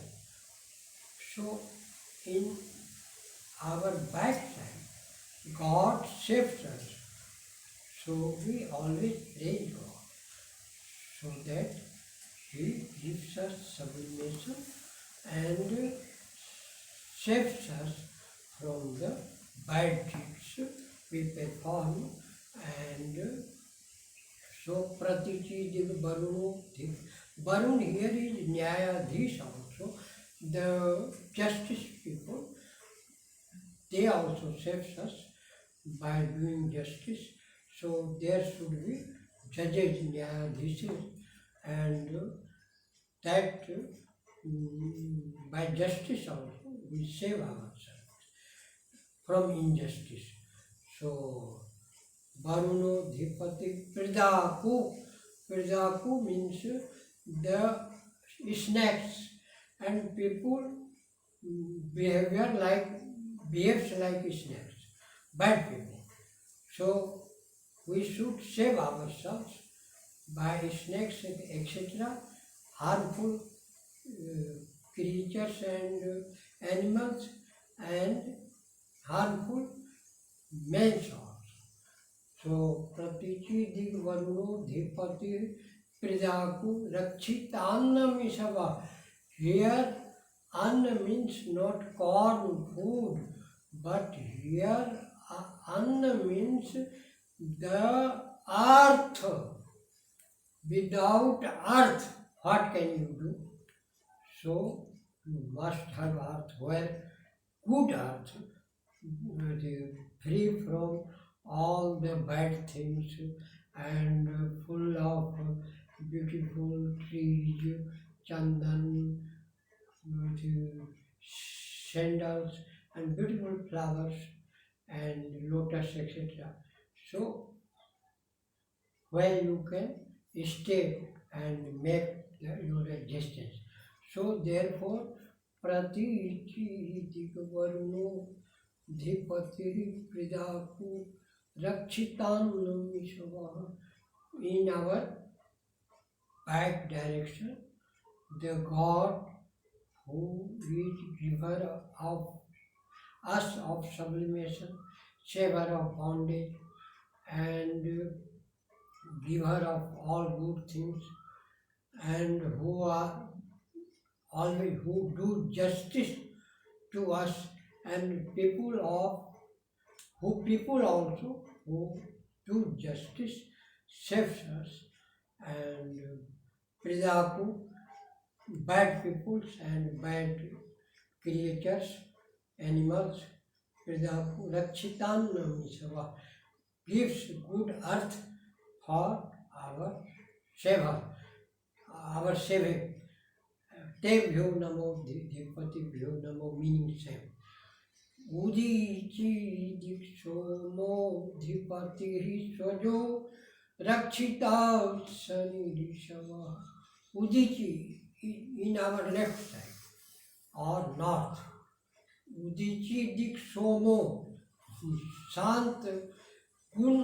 So, in our backside, God saves us. So, we always praise God so that He gives us sublimation and saves us from the bad deeds we perform. And so Pratichi Dig Baruno Dig. Barun here is Nyayadhish also. The justice people, they also saves us by doing justice. So there should be judges, Nyayadhishas, and that by justice also we save ourselves from injustice. So Varuno Dhipati Pridaku. Pridaku means the snakes, and people behaves like snakes, bad people. So we should save ourselves by snakes, etc., harmful creatures and animals, and harmful men also. So Pratichi Dig Varuno Dhipati Pridaku Rakshitana Misava. Here Anna means not corn food, but here Anna means the earth. Without earth, what can you do? So you must have earth, where good earth, free from all the bad things and full of beautiful trees, chandan, sandals, and beautiful flowers and lotus, etc. So where you can stay and make your existence. So therefore, Prati Iti Varuno Dhipatiri Pridaku Rakshitan Namisavaha. In our back direction, the God who is giver of us of sublimation, saver of bondage, and giver of all good things, and who are always who do justice to us, and people also who do justice saves us, and Pridaku, bad peoples and bad creatures, animals, Pridaku Rakshitan Misava, gives good earth for our seva, our saving. Tebhyo namo dhipatibhyo namo, meaning same. Udichi diksomo dhipati swajo rakshita sanidishava. Udichi in our left side or north. Udichi diksomo, शांत गुण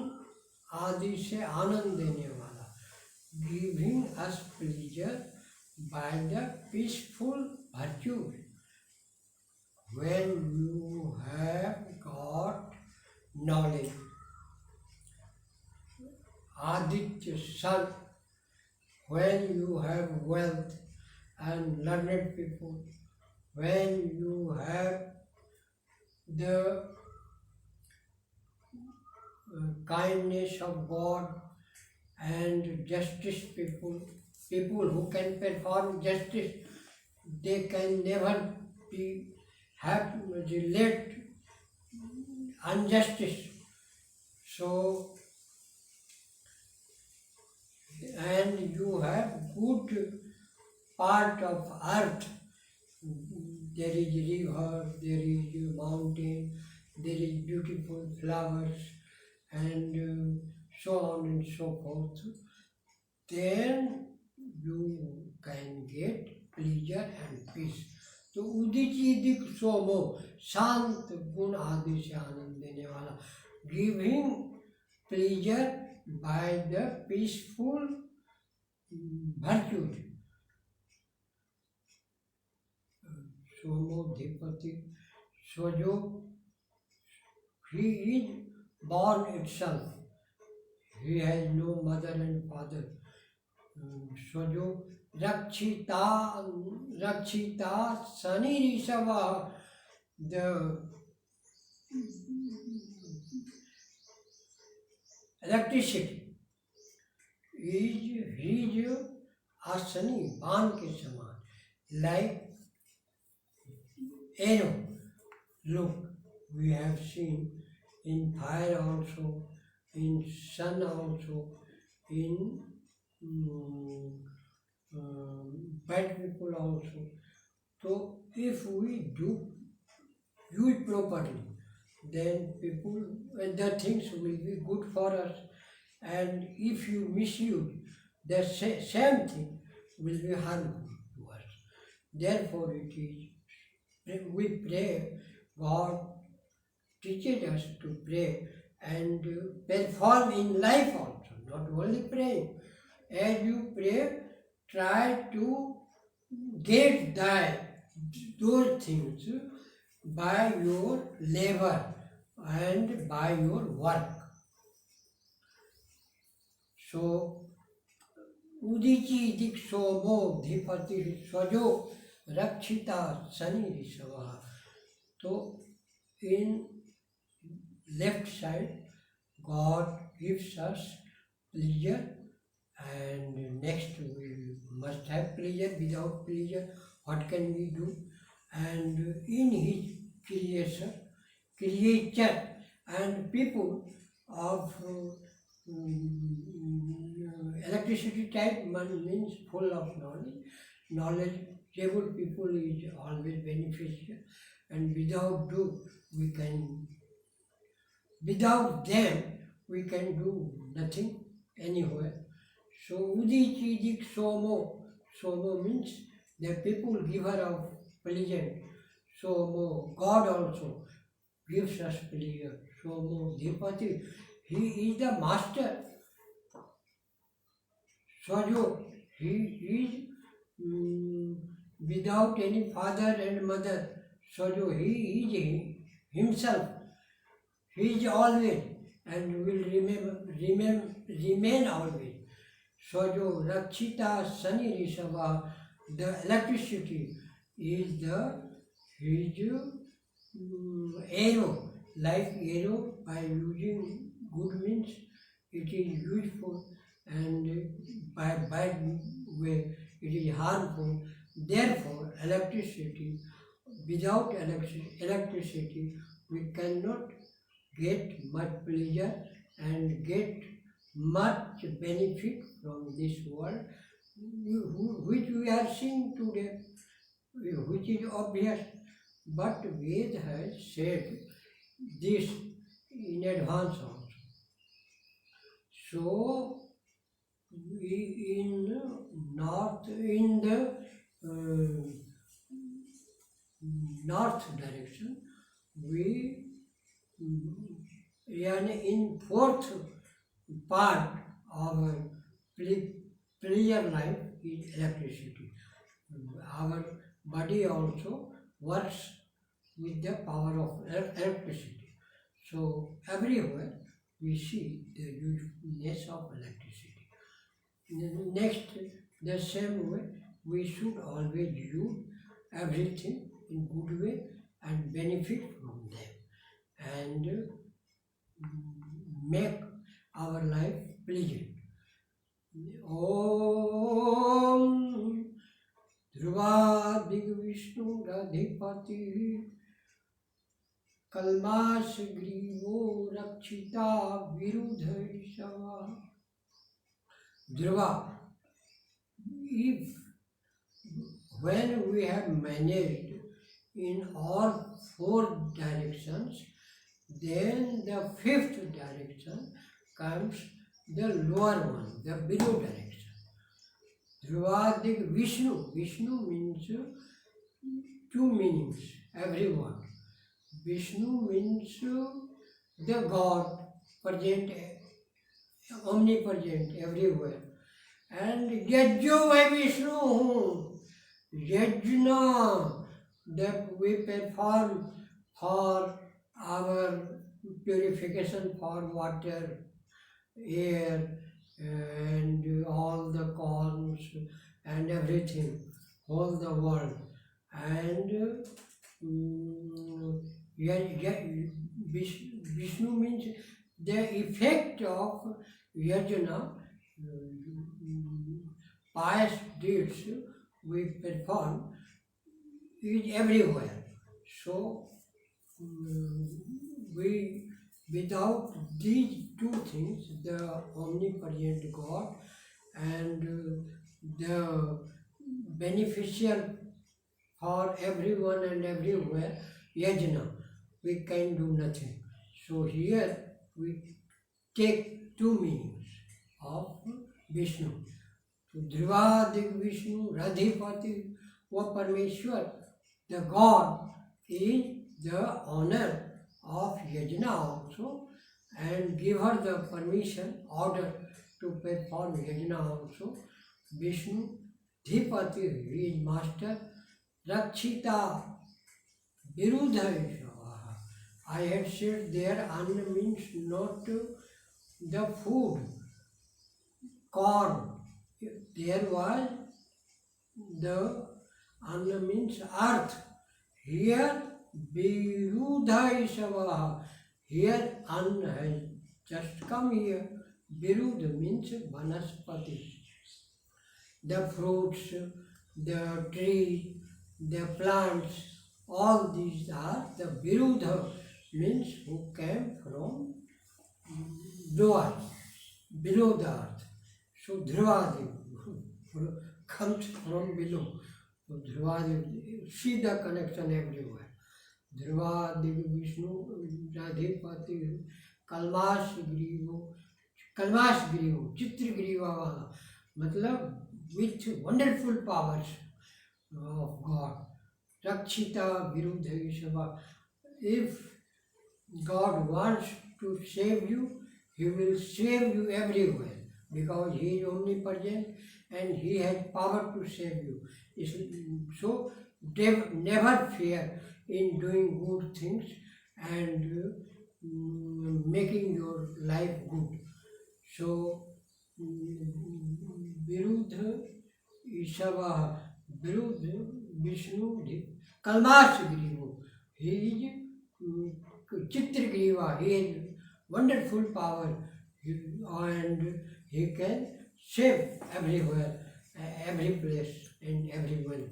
आदि से आनंद देने वाला, giving us pleasure by the peaceful virtue. When you have got knowledge, Aditya sun, when you have wealth and learned people, when you have the kindness of God and justice people, people who can perform justice, they can never be let injustice. So, and you have good part of earth. There is river, there is mountain, there is beautiful flowers and so on and so forth, then you can get pleasure and peace. तो उदिति दिख सोमो शांत गुण आदि से आनंद देने वाला, giving pleasure by the peaceful virtues. Somo Dhipati Swajo, he is born itself. He has no mother and father. Swajo Rakshita Sani Risava, the electricity is asani बाण के समान, like arrow. Look, we have seen in fire also, in sun also, in bad people also. So if we do use properly, then people and the things will be good for us. And if you misuse, the same thing will be harmful to us. Therefore, it is we pray. God teaches us to pray and perform in life also, not only praying. As you pray, try to get those things by your labor and by your work. So, Udichi dik somo dhipati swajo rakshita sani risava. So, in left side, God gives us pleasure, and next we must have pleasure. Without pleasure, what can we do? And in His creature and people of electricity type means full of knowledge. Knowledgeable people is always beneficial, and without them we can do nothing anywhere. So Udichi dik somo means the people giver of pleasure. Somo, God also gives us pleasure. Somo Dhipati, he is the master. Swajo, he is without any father and mother. Swajo, he is himself. He is always and will remain always. Swajo Rakshita Sani Risava, the electricity is his arrow, like arrow. By using good means it is useful, and by bad way it is harmful. Therefore, without electricity, we cannot get much pleasure and get much benefit from this world, which we are seeing today, which is obvious. But Ved has said this in advance also. So, in the north direction, we in fourth part of our pleasure life is electricity. Our body also works with the power of electricity. So everywhere we see the usefulness of electricity. Next, the same way, we should always use everything in good way and benefit from them, and make our life pleasant. Om Dhruva Dig Vishnu Radhipati Kalmas Grivo Rakshita Virudhaishava. Dhruva, when we have managed in all four directions, Then the fifth direction comes the lower one, the below direction. Dhruvadik Vishnu. Vishnu means two meanings, everyone. Vishnu means the God, present, omnipresent, everywhere. And Yajjo vai Vishnu, Yajna, that we perform for our purification for water, air, and all the corns and everything, all the world. And Vishnu means the effect of yajna, pious deeds we perform is everywhere. So we, without these two things, the omnipresent God and the beneficial for everyone and everywhere, yajna, we can do nothing. So here we take two meanings of Vishnu. So Dhruvadik Vishnu, Radhipati, or Parmeshwar, the God is the honor of yajna also, and give her the permission, order to perform yajna also. Vishnu, Dhipati, he is master. Rakshita, Virudha. I had said there anna means not the food, corn. There was the anna means earth. Here Virudha Ishavaha. Here anna has just come here. Virudha means vanaspati. The fruits, the trees, the plants, all these are the Virudha, means who came from lower, below the earth. So Dhruvadi comes from below. So Dhruvadi, see the connection everywhere. Dhruvadi Vishnu, Radhipati, Kalmash Grivo, Chitra Griva wala, matlab with wonderful powers of God. Rakshita Virudha. If God wants to save you, He will save you everywhere because He is omnipresent and He has power to save you. So never fear in doing good things and making your life good. So Virudha Ishava, Virudha Vishnu, Kalmash Grivo. He is Chitra Griva, he has wonderful power and he can save everywhere, every place and everyone.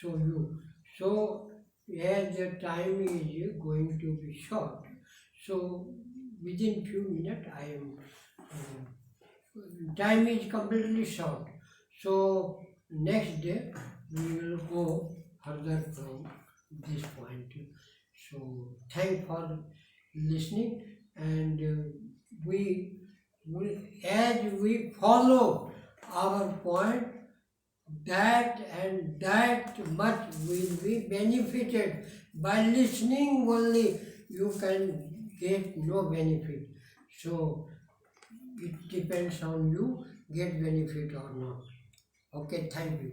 So as the time is going to be short, so within few minutes I am, time is completely short. So next day we will go further from this point. So thank for listening, and as we follow our point, that much will be benefited. By listening only you can get no benefit. So it depends on you get benefit or not. Okay, thank you.